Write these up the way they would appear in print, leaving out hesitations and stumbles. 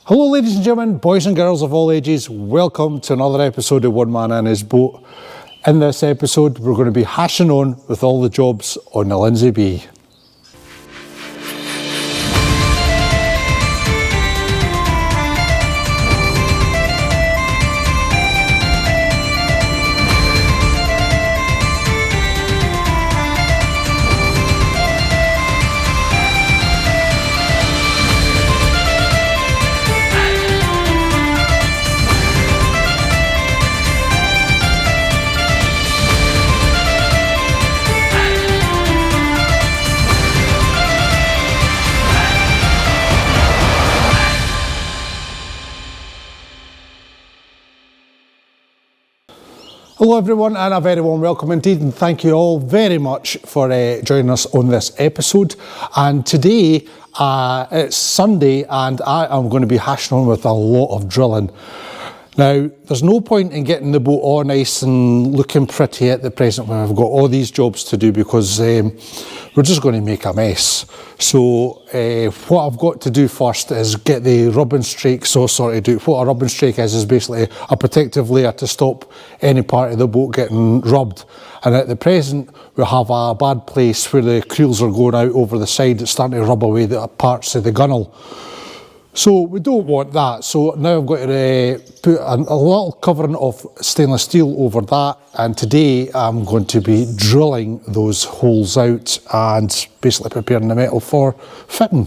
Hello ladies and gentlemen, boys and girls of all ages, welcome to another episode of One Man and His Boat. In this episode we're going to be hashing on with all the jobs on the Lynsey B. Hello everyone and a very warm welcome indeed, and thank you all very much for joining us on this episode. And today it's Sunday and I am going to be hashing on with a lot of drilling. Now there's no point in getting the boat all nice and looking pretty at the present when I've got all these jobs to do, because we're just going to make a mess. So what I've got to do first is get the rubbing strakes all sorted out. What a rubbing strake is basically a protective layer to stop any part of the boat getting rubbed. And at the present we have a bad place where the creels are going out over the side. It's starting to rub away the parts of the gunnel. So we don't want that. So now I've got to put a little covering of stainless steel over that, and today I'm going to be drilling those holes out and basically preparing the metal for fitting.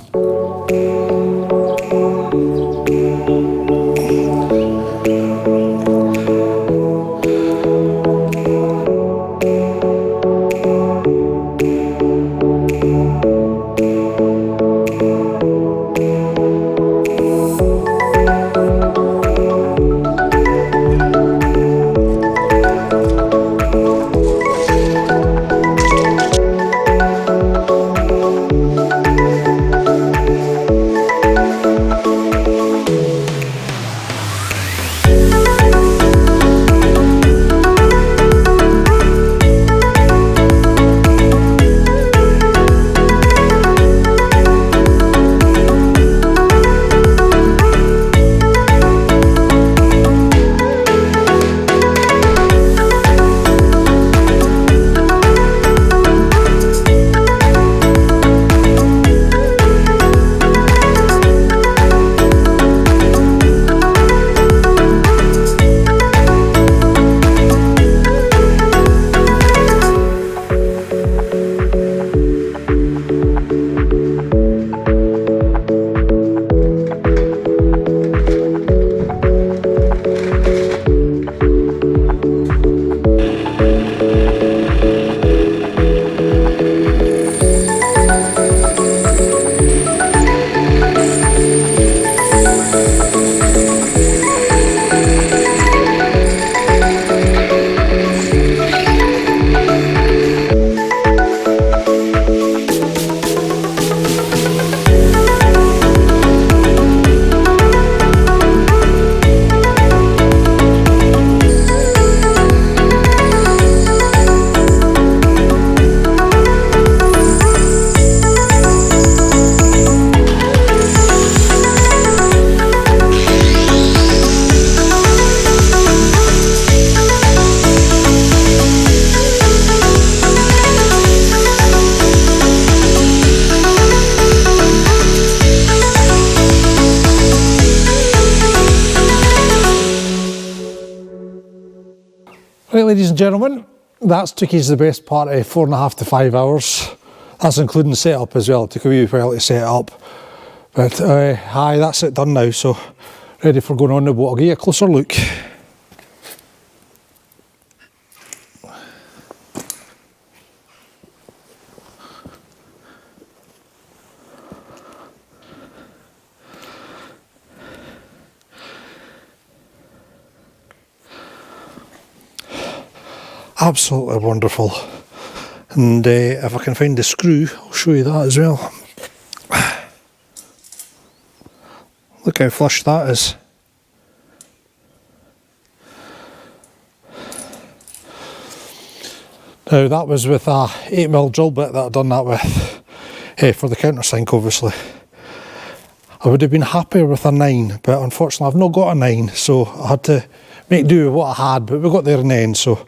Right, ladies and gentlemen, that's took us the best part of 4.5 to 5 hours. That's including the setup as well. It took a wee while to set it up. But aye, that's it done now, so ready for going on the boat. I'll give you a closer look. Absolutely wonderful. And if I can find the screw, I'll show you that as well. Look how flush that is. Now that was with a 8mm drill bit that I'd done that with, for the countersink obviously. I would have been happier with a 9, but unfortunately I've not got a 9, so I had to make do with what I had, but we got there in the end. So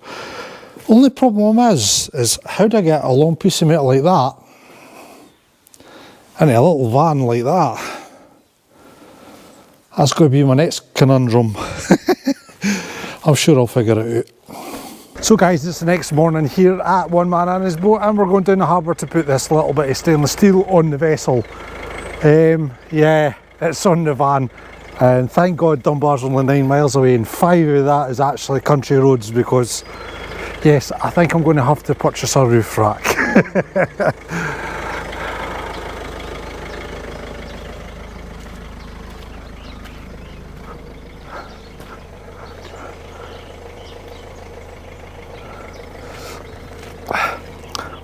only problem is how do I get a long piece of metal like that into a little van like that? That's going to be my next conundrum. I'm sure I'll figure it out. So guys, it's the next morning here at One Man and His Boat, and we're going down the harbour to put this little bit of stainless steel on the vessel. Yeah, it's on the van, and thank God Dunbar's only 9 miles away, and 5 of that is actually country roads, because yes, I think I'm going to have to purchase a roof rack.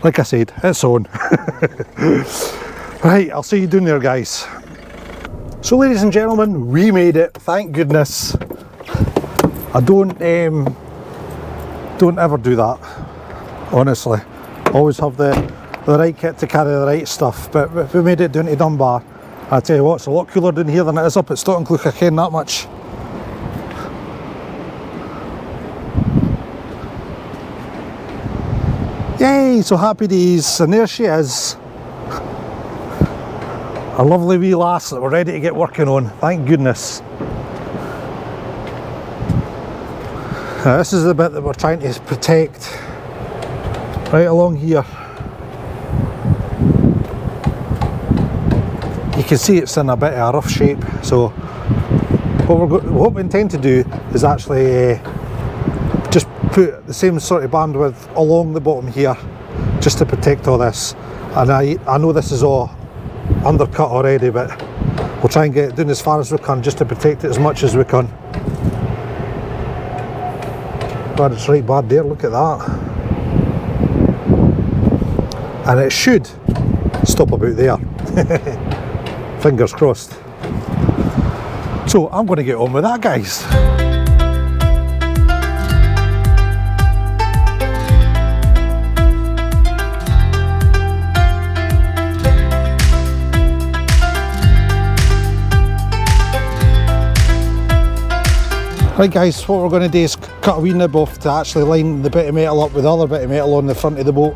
Like I said, it's on. Right, I'll see you down there, guys. So ladies and gentlemen, we made it, thank goodness. I don't ever do that, honestly. Always have the right kit to carry the right stuff, but if we made it down to Dunbar, I tell you what, it's a lot cooler down here than it is up at Stottenclough, I ken that much. Yay, so happy days, and there she is. A lovely wee lass that we're ready to get working on, thank goodness. Now, this is the bit that we're trying to protect, right along here. You can see it's in a bit of a rough shape, so what we intend to do is actually just put the same sort of bandwidth along the bottom here, just to protect all this. And I know this is all undercut already, but we'll try and get it down as far as we can, just to protect it as much as we can. God, it's right bad there, look at that. And it should stop about there. Fingers crossed. So I'm going to get on with that, guys. Right guys, what we're going to do is cut a wee nib off to actually line the bit of metal up with the other bit of metal on the front of the boat,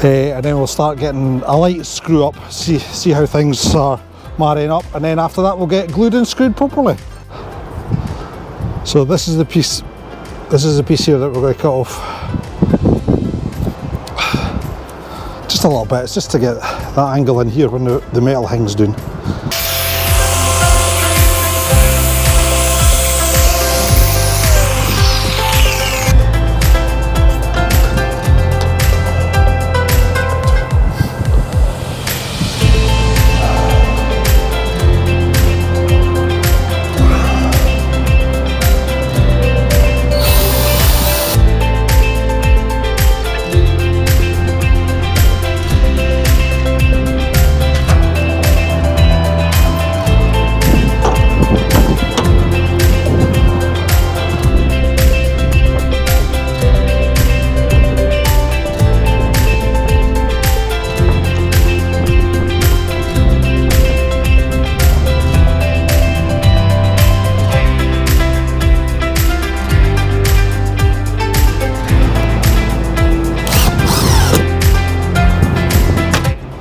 and then we'll start getting a light screw up, see how things are marrying up, and then after that we'll get glued and screwed properly. So this is the piece here that we're going to cut off. Just a little bit, it's just to get that angle in here when the metal hangs down.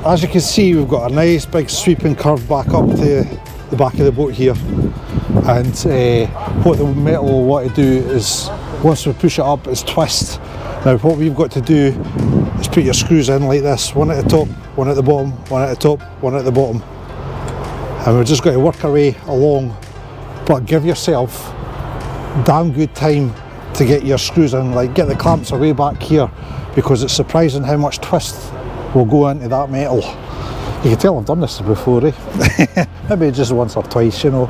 As you can see, we've got a nice big sweeping curve back up to the back of the boat here, and what the metal will want to do is, once we push it up, is twist. Now what we've got to do is put your screws in like this, one at the top, one at the bottom, one at the top, one at the bottom, and we're just going to work our way along, but give yourself damn good time to get your screws in, like get the clamps away back here, because it's surprising how much twist will go into that metal. You can tell I've done this before, eh? Maybe just once or twice, you know.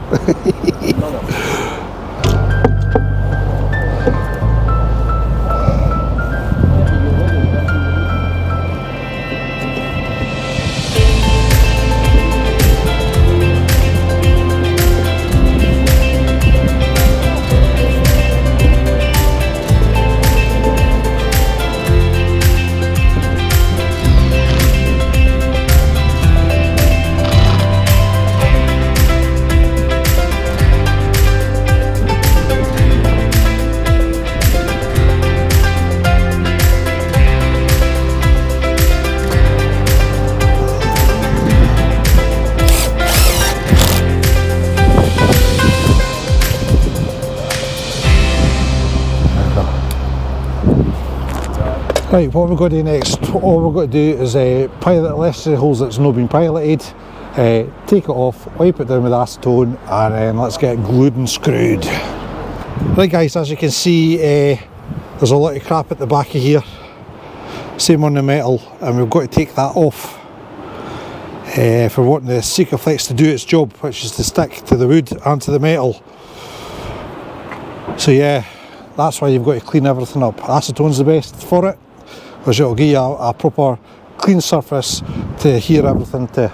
Right, what we're going to do next, all we're going to do is pilot the rest of the holes that's not been piloted, take it off, wipe it down with acetone, and then let's get it glued and screwed. Right guys, as you can see, there's a lot of crap at the back of here, same on the metal, and we've got to take that off if we're wanting the Sikaflex to do its job, which is to stick to the wood and to the metal. So yeah, that's why you've got to clean everything up. Acetone's the best for it, because it'll give you a proper clean surface to adhere everything to.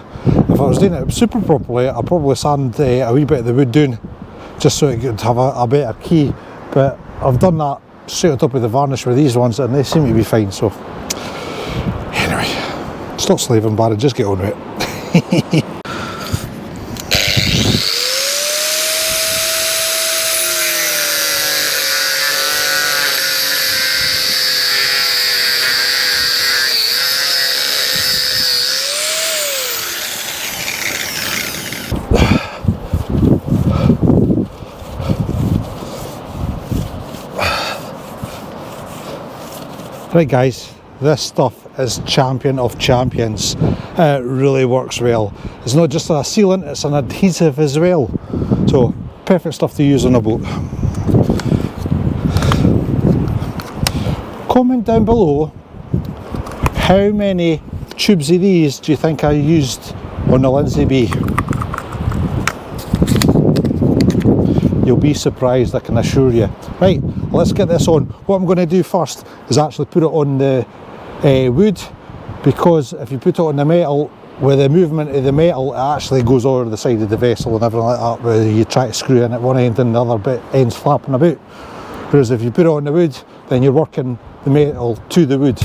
If I was doing it super properly, I'd probably sand a wee bit of the wood down, just so it could have a better key, but I've done that straight on top of the varnish with these ones and they seem to be fine. So anyway, stop slaving, Barry, just get on with it. Right guys, this stuff is champion of champions. It really works well. It's not just a sealant, it's an adhesive as well. So perfect stuff to use on a boat. Comment down below, how many tubes of these do you think I used on the Lynsey B? You'll be surprised, I can assure you. Right, let's get this on. What I'm going to do first is actually put it on the wood, because if you put it on the metal, with the movement of the metal, it actually goes over the side of the vessel and everything like that, where you try to screw in at one end and the other bit ends flapping about. Whereas if you put it on the wood, then you're working the metal to the wood.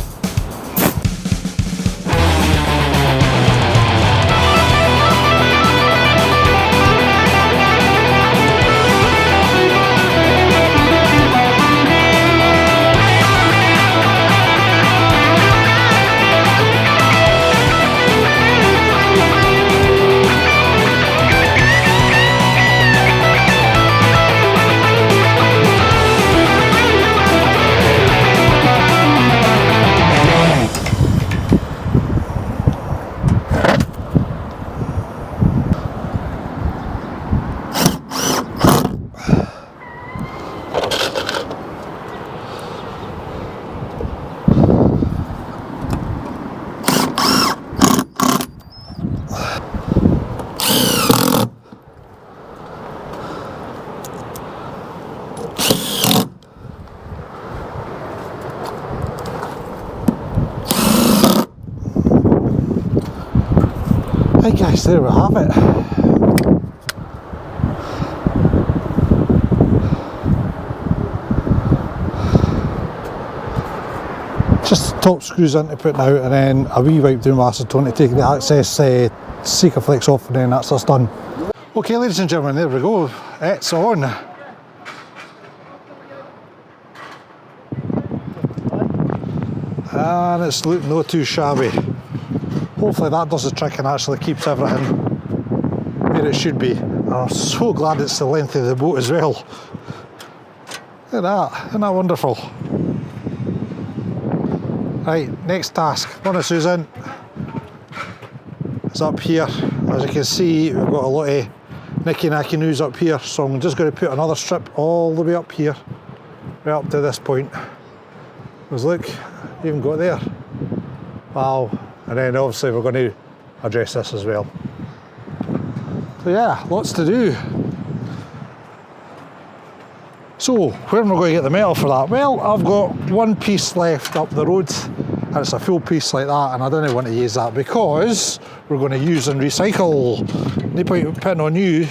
Right guys, there we have it. Just top screws into putting out, and then a wee wipe down with acetone to take the excess Sikaflex off, and then that's us done. Okay ladies and gentlemen, there we go, it's on. And it's looking not too shabby. Hopefully that does the trick and actually keeps everything where it should be. I'm so glad it's the length of the boat as well. Look at that, isn't that wonderful? Right, next task. One of Susan is up here. As you can see, we've got a lot of nicky-nacky news up here, so I'm just going to put another strip all the way up here, right up to this point. Because look, you even got there. Wow. And then obviously we're going to address this as well. So yeah, lots to do. So, where am I going to get the metal for that? Well, I've got one piece left up the road, and it's a full piece like that, and I don't want to use that because we're going to use and recycle. No point putting on new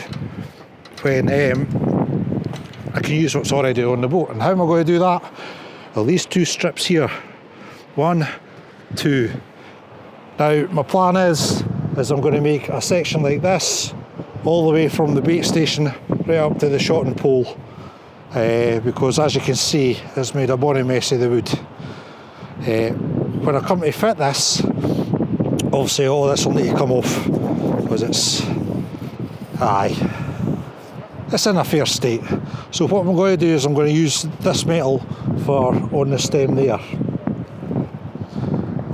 when I can use what's already on the boat. And how am I going to do that? Well, these two strips here. 1, 2. Now, my plan is I'm going to make a section like this, all the way from the bait station right up to the shotting pole, because as you can see, it's made a bonny mess of the wood. When I come to fit this, obviously all this will need to come off, because it's in a fair state. So what I'm going to do is I'm going to use this metal for on the stem there.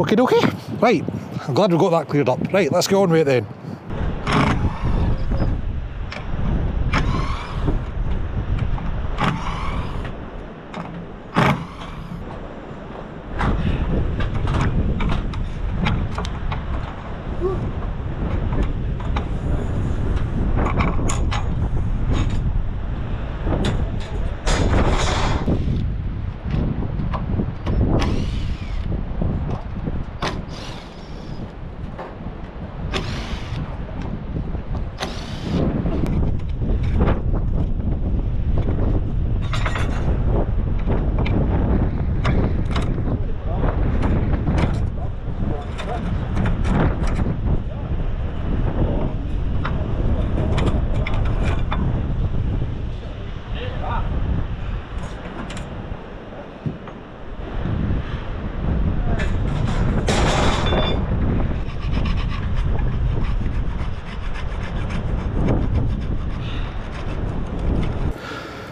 Okay, right, I'm glad we got that cleared up. Right, let's get on with it then.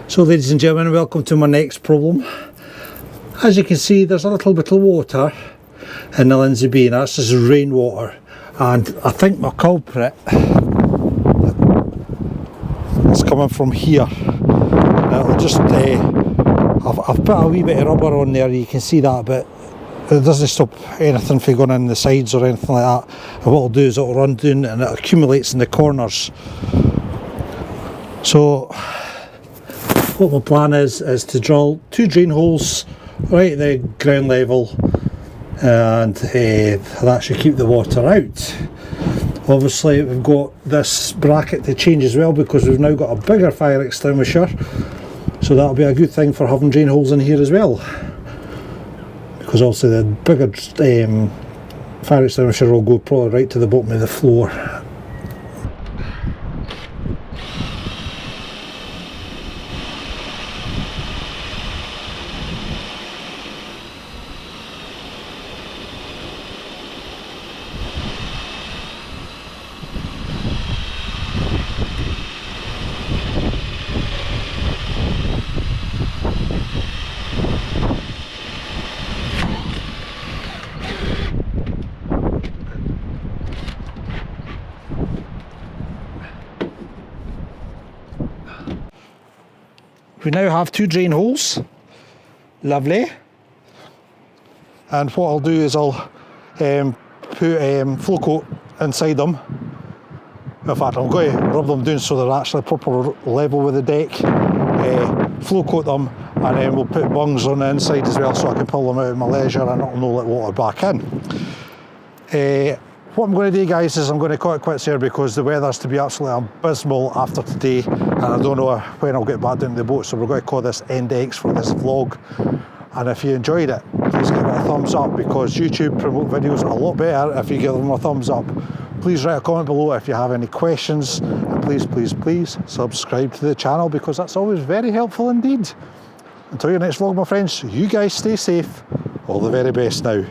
So ladies and gentlemen, welcome to my next problem. As you can see, there's a little bit of water in the Lynsey B, and that's just rainwater. And I think my culprit is coming from here. It'll just, I've put a wee bit of rubber on there, you can see that, but it doesn't stop anything from going in the sides or anything like that. And what it'll do is it'll run down and it accumulates in the corners. So what my plan is to drill 2 drain holes right at the ground level, and that should keep the water out. Obviously we've got this bracket to change as well because we've now got a bigger fire extinguisher, so that'll be a good thing for having drain holes in here as well, because obviously the bigger fire extinguisher will go probably right to the bottom of the floor. We now have 2 drain holes, lovely, and what I'll do is I'll put flow coat inside them. In fact, I'm going to rub them down so they're actually proper level with the deck, flow coat them, and then we'll put bungs on the inside as well so I can pull them out at my leisure and it'll not let water back in. What I'm going to do, guys, is I'm going to cut it quits here because the weather's to be absolutely abysmal after today, and I don't know when I'll get back down to the boat, so we're going to call this end X for this vlog. And if you enjoyed it, please give it a thumbs up, because YouTube promote videos a lot better if you give them a thumbs up. Please write a comment below if you have any questions, and please subscribe to the channel, because that's always very helpful indeed. Until your next vlog, my friends, you guys stay safe. All the very best now.